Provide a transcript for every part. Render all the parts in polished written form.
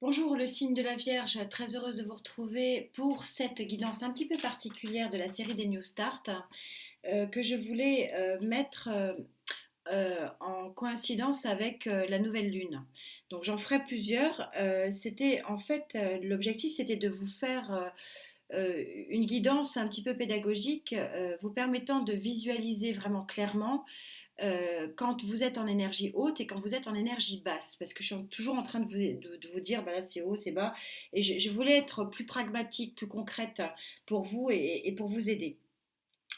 Bonjour le signe de la Vierge, très heureuse de vous retrouver pour cette guidance un petit peu particulière de la série des New Start que je voulais mettre en coïncidence avec la nouvelle lune. Donc j'en ferai plusieurs. C'était en fait l'objectif c'était de vous faire une guidance un petit peu pédagogique vous permettant de visualiser vraiment clairement quand vous êtes en énergie haute et quand vous êtes en énergie basse. Parce que je suis toujours en train de vous dire, bah là c'est haut, c'est bas. Et je voulais être plus pragmatique, plus concrète pour vous et pour vous aider.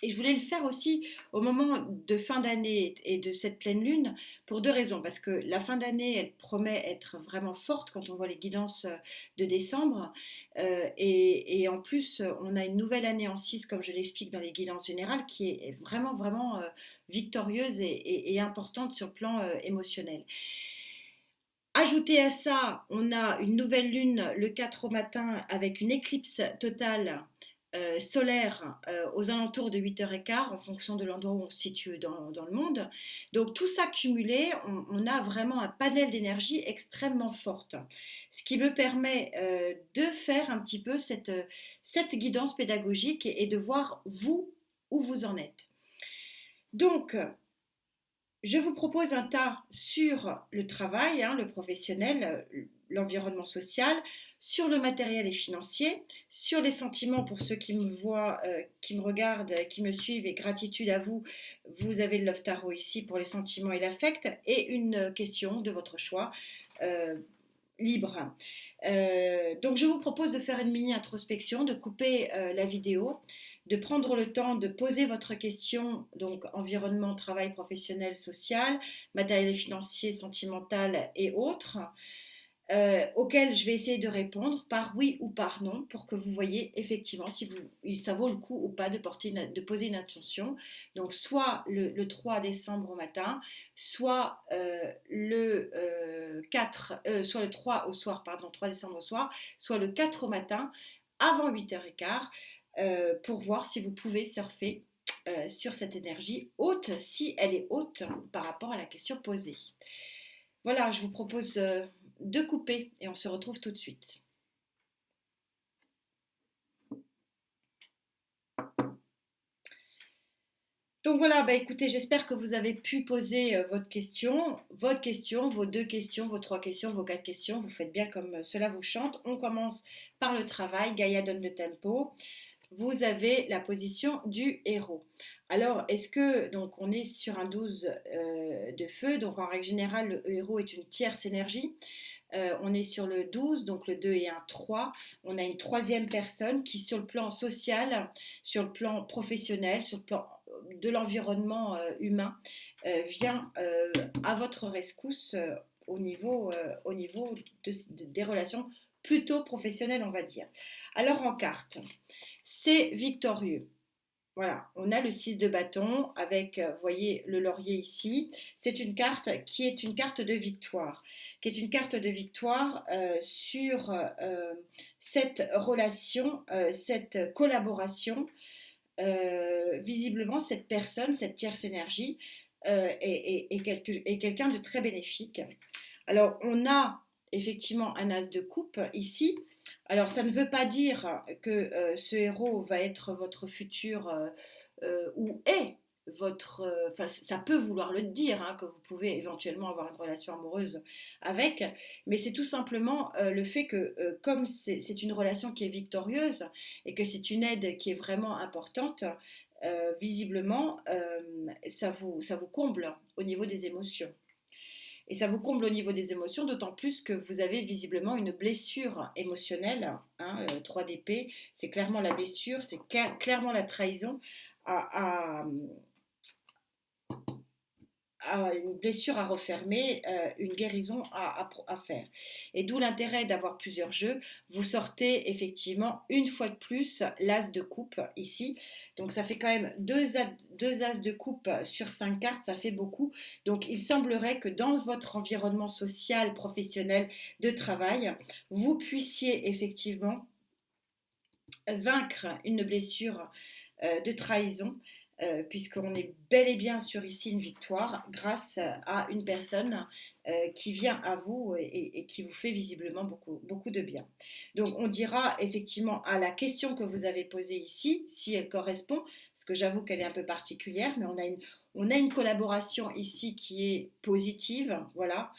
Et je voulais le faire aussi au moment de fin d'année et de cette pleine lune pour deux raisons. Parce que la fin d'année, elle promet être vraiment forte quand on voit les guidances de décembre. Et en plus, on a une nouvelle année en 6, comme je l'explique dans les guidances générales, qui est vraiment, vraiment victorieuse et importante sur le plan émotionnel. Ajouté à ça, on a une nouvelle lune le 4 au matin avec une éclipse totale solaire aux alentours de 8h15 en fonction de l'endroit où on se situe dans le monde. Donc tout ça cumulé, on a vraiment un panel d'énergie extrêmement forte. Ce qui me permet de faire un petit peu cette guidance pédagogique et de voir vous où vous en êtes. Donc, je vous propose un tas sur le travail, le professionnel, l'environnement social, sur le matériel et financier, sur les sentiments pour ceux qui me voient, qui me regardent, qui me suivent et gratitude à vous. Vous avez le Love Tarot ici pour les sentiments et l'affect et une question de votre choix. euh, Libre. Donc je vous propose de faire une mini introspection, de couper la vidéo, de prendre le temps de poser votre question, donc environnement, travail professionnel, social, matériel et financier, sentimental et autres, auxquels je vais essayer de répondre par oui ou par non pour que vous voyez effectivement si ça vaut le coup ou pas de poser une attention. Donc soit le 3 décembre au matin, soit soit le 3 au soir, pardon, 3 décembre au soir, soit le 4 au matin avant 8h15 pour voir si vous pouvez surfer sur cette énergie haute, si elle est haute par rapport à la question posée. Voilà, je vous propose de couper et on se retrouve tout de suite. Donc voilà, bah écoutez, j'espère que vous avez pu poser votre question, vos deux questions, vos trois questions, vos quatre questions. Vous faites bien comme cela vous chante. On commence par le travail. Gaïa donne le tempo. Vous avez la position du héros. Alors, est-ce que, donc on est sur un 12 de feu, donc en règle générale, le héros est une tierce énergie. On est sur le 12, donc le 2 et un 3. On a une troisième personne qui, sur le plan social, sur le plan professionnel, sur le plan de l'environnement humain, vient à votre rescousse au niveau des relations plutôt professionnelles, on va dire. Alors en carte, c'est victorieux. Voilà, on a le 6 de bâton avec, vous voyez, le laurier ici. C'est une carte qui est une carte de victoire, qui est une carte de victoire sur cette relation, cette collaboration. Visiblement, cette personne, cette tierce énergie, est quelqu'un de très bénéfique. Alors, on a effectivement un as de coupe ici. Alors, ça ne veut pas dire que ce héros va être votre futur ou est votre. Enfin, ça peut vouloir le dire, que vous pouvez éventuellement avoir une relation amoureuse avec, mais c'est tout simplement le fait que, comme c'est une relation qui est victorieuse et que c'est une aide qui est vraiment importante, visiblement, ça vous comble au niveau des émotions. Et ça vous comble au niveau des émotions, d'autant plus que vous avez visiblement une blessure émotionnelle. 3 d'épée, c'est clairement la blessure, c'est clairement la trahison à, une blessure à refermer, une guérison à faire. Et d'où l'intérêt d'avoir plusieurs jeux. Vous sortez effectivement une fois de plus l'as de coupe ici. Donc ça fait quand même deux as de coupe sur 5 cartes, ça fait beaucoup. Donc il semblerait que dans votre environnement social, professionnel, de travail, vous puissiez effectivement vaincre une blessure de trahison puisqu'on est bel et bien sur ici une victoire grâce à une personne qui vient à vous et qui vous fait visiblement beaucoup, beaucoup de bien. Donc on dira effectivement à la question que vous avez posée ici, si elle correspond, parce que j'avoue qu'elle est un peu particulière, mais on a une collaboration ici qui est positive, voilà,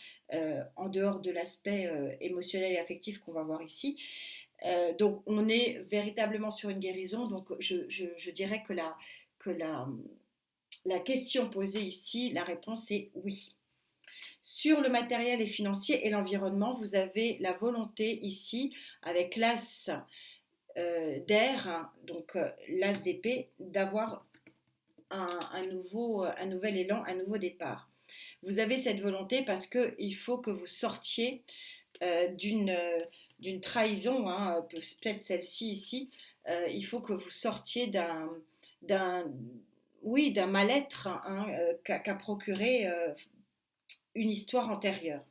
en dehors de l'aspect émotionnel et affectif qu'on va voir ici. Donc on est véritablement sur une guérison, donc je dirais que la question posée ici, la réponse est oui. Sur le matériel et financier et l'environnement, vous avez la volonté ici, avec l'as d'air, donc l'as d'épée, d'avoir un nouvel élan, un nouveau départ. Vous avez cette volonté parce qu'il faut que vous sortiez d'une trahison, hein, peut-être celle-ci ici, il faut que vous sortiez d'un oui, d'un mal-être, hein, qu'a procuré une histoire antérieure.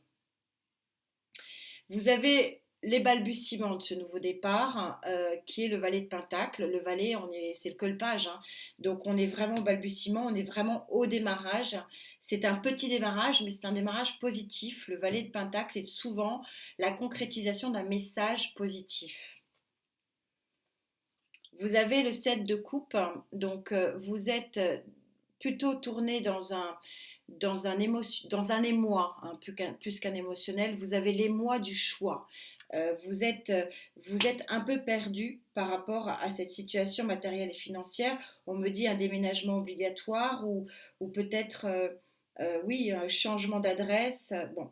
Vous avez les balbutiements de ce nouveau départ, qui est le valet de Pentacle. Le valet, c'est le colpage, hein. Donc on est vraiment au balbutiement, on est vraiment au démarrage. C'est un petit démarrage, mais c'est un démarrage positif. Le valet de Pentacle est souvent la concrétisation d'un message positif. Vous avez le 7 de coupe, donc vous êtes plutôt tourné dans un émoi, hein, plus qu'un émotionnel. Vous avez l'émoi du choix. Vous êtes un peu perdu par rapport à cette situation matérielle et financière. On me dit un déménagement obligatoire ou peut-être, oui, un changement d'adresse. Bon.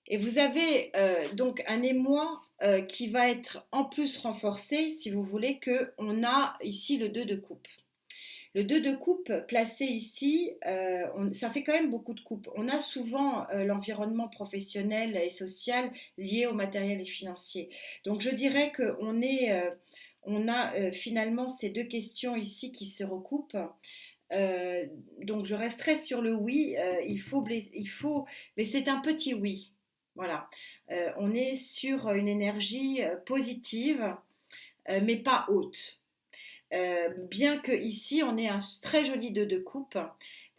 Et vous avez donc un émoi qui va être en plus renforcé, si vous voulez, qu'on a ici le 2 de coupe. Le 2 de coupe placé ici, ça fait quand même beaucoup de coupes. On a souvent l'environnement professionnel et social lié au matériel et financier. Donc je dirais on a finalement ces deux questions ici qui se recoupent. Donc je resterai sur le oui. Mais c'est un petit oui. Voilà. On est sur une énergie positive, mais pas haute. Bien que ici on ait un très joli 2 de coupe,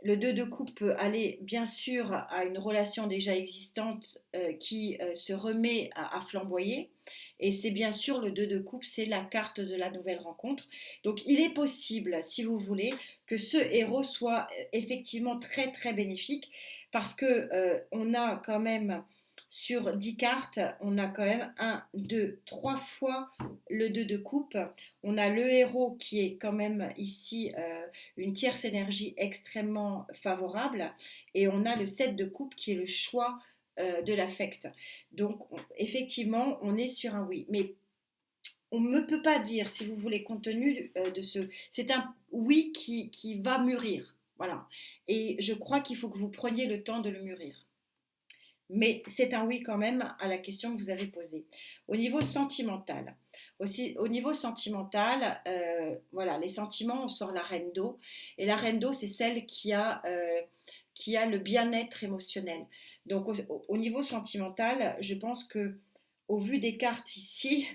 le 2 de coupe peut aller bien sûr à une relation déjà existante qui se remet à flamboyer. Et c'est bien sûr le 2 de coupe, c'est la carte de la nouvelle rencontre. Donc il est possible, si vous voulez, que ce héros soit effectivement très très bénéfique parce que on a quand même sur 10 cartes, on a quand même 1, 2, 3 fois le 2 de coupe. On a le héros qui est quand même ici une tierce énergie extrêmement favorable et on a le 7 de coupe qui est le choix de l'affect. Donc effectivement, on est sur un oui. Mais on ne peut pas dire, si vous voulez, compte tenu de ce... C'est un oui qui va mûrir. Voilà. Et je crois qu'il faut que vous preniez le temps de le mûrir. Mais c'est un oui quand même à la question que vous avez posée. Au niveau sentimental, aussi, au niveau sentimental, voilà, les sentiments, on sort la reine d'eau. Et la reine d'eau, c'est celle qui a le bien-être émotionnel. Donc au niveau sentimental, je pense que au vu des cartes ici,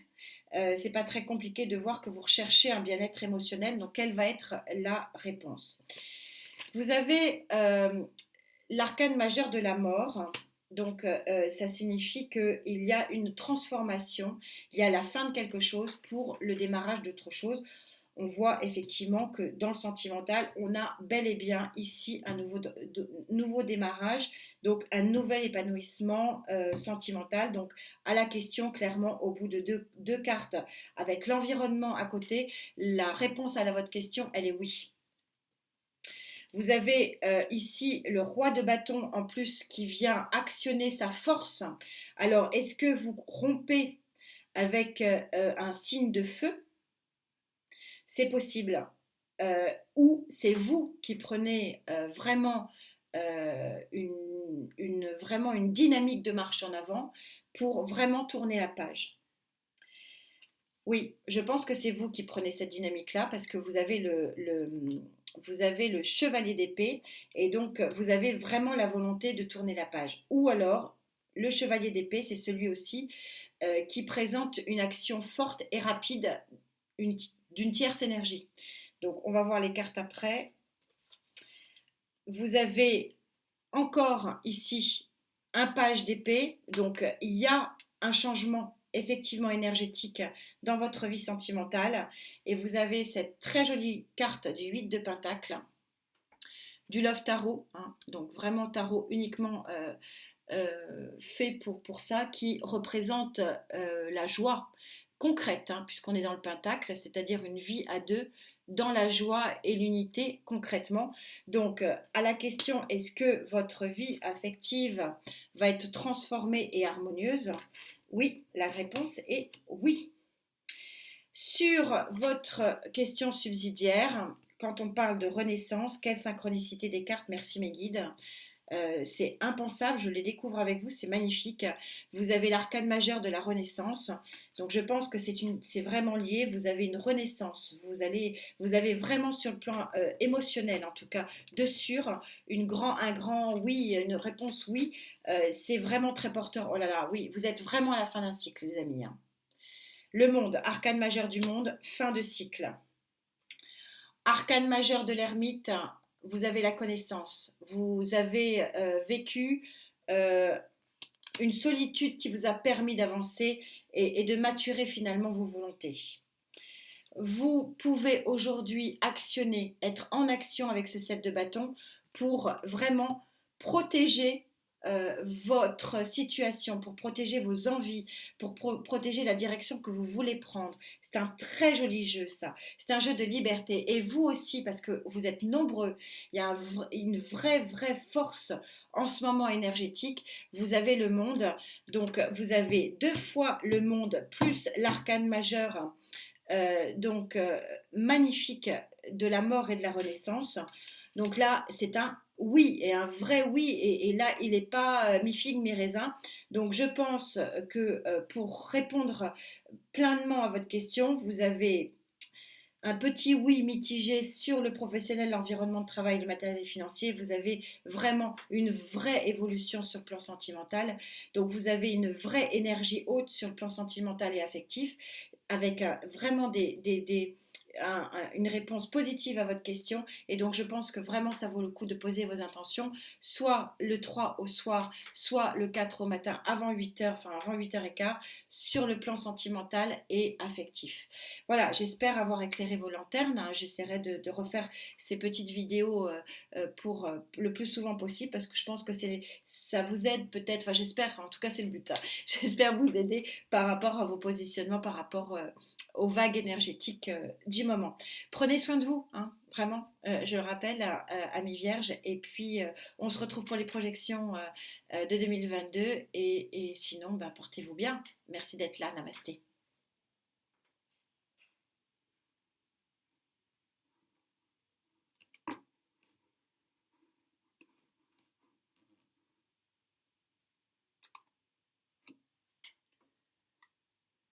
c'est pas très compliqué de voir que vous recherchez un bien-être émotionnel. Donc quelle va être la réponse? Vous avez l'arcane majeur de la mort. Donc ça signifie qu'il y a une transformation, il y a la fin de quelque chose pour le démarrage d'autre chose. On voit effectivement que dans le sentimental, on a bel et bien ici un nouveau démarrage, donc un nouvel épanouissement sentimental. Donc à la question, clairement, au bout de deux cartes, avec l'environnement à côté, la réponse à votre question, elle est oui. Vous avez ici le roi de bâton en plus qui vient actionner sa force. Alors, est-ce que vous rompez avec un signe de feu? C'est possible. Ou c'est vous qui prenez vraiment vraiment une dynamique de marche en avant pour vraiment tourner la page. Oui, je pense que c'est vous qui prenez cette dynamique-là parce que vous avez vous avez le chevalier d'épée et donc vous avez vraiment la volonté de tourner la page. Ou alors, le chevalier d'épée, c'est celui aussi qui présente une action forte et rapide d'une tierce énergie. Donc, on va voir les cartes après. Vous avez encore ici un page d'épée. Donc, il y a un changement effectivement énergétique dans votre vie sentimentale. Et vous avez cette très jolie carte du 8 de Pentacle, du Love Tarot, hein, donc vraiment tarot uniquement fait pour ça, qui représente la joie concrète, hein, puisqu'on est dans le pentacle, c'est-à-dire une vie à deux dans la joie et l'unité concrètement. Donc, à la question est-ce que votre vie affective va être transformée et harmonieuse? Oui, la réponse est oui. Sur votre question subsidiaire, quand on parle de renaissance, quelle synchronicité des cartes? Merci mes guides. C'est impensable, je les découvre avec vous, c'est magnifique. Vous avez l'arcane majeur de la Renaissance, donc je pense que c'est vraiment lié. Vous avez une renaissance, vous avez vraiment sur le plan émotionnel, en tout cas, de sûr, un grand oui, une réponse oui. C'est vraiment très porteur. Oh là là, oui, vous êtes vraiment à la fin d'un cycle, les amis, hein. Le monde, arcane majeur du monde, fin de cycle. Arcane majeur de l'ermite, vous avez la connaissance, vous avez vécu euh, une solitude qui vous a permis d'avancer et de maturer finalement vos volontés. Vous pouvez aujourd'hui actionner, être en action avec ce set de bâtons pour vraiment protéger votre situation, pour protéger vos envies, pour protéger la direction que vous voulez prendre. C'est un très joli jeu, ça. C'est un jeu de liberté. Et vous aussi, parce que vous êtes nombreux, il y a une vraie force en ce moment énergétique. Vous avez le monde. Donc, vous avez 2 fois le monde plus l'arcane majeur magnifique de la mort et de la renaissance. Donc là, c'est un oui et un vrai oui. Et là, il n'est pas mi-figue, mi-raisin. Donc je pense que pour répondre pleinement à votre question, vous avez un petit oui mitigé sur le professionnel, l'environnement de travail, le matériel financier. Vous avez vraiment une vraie évolution sur le plan sentimental. Donc vous avez une vraie énergie haute sur le plan sentimental et affectif, avec vraiment une réponse positive à votre question. Et donc, je pense que vraiment, ça vaut le coup de poser vos intentions, soit le 3 au soir, soit le 4 au matin, avant 8h, enfin avant 8h15, sur le plan sentimental et affectif. Voilà, j'espère avoir éclairé vos lanternes, hein. J'essaierai de refaire ces petites vidéos pour le plus souvent possible, parce que je pense que ça vous aide peut-être, enfin j'espère, en tout cas c'est le but, hein. J'espère vous aider par rapport à vos positionnements, par rapport aux vagues énergétiques du moment. Prenez soin de vous, hein, vraiment, je le rappelle, amis vierges. Et puis, on se retrouve pour les projections de 2022. Et sinon, ben, portez-vous bien. Merci d'être là. Namasté.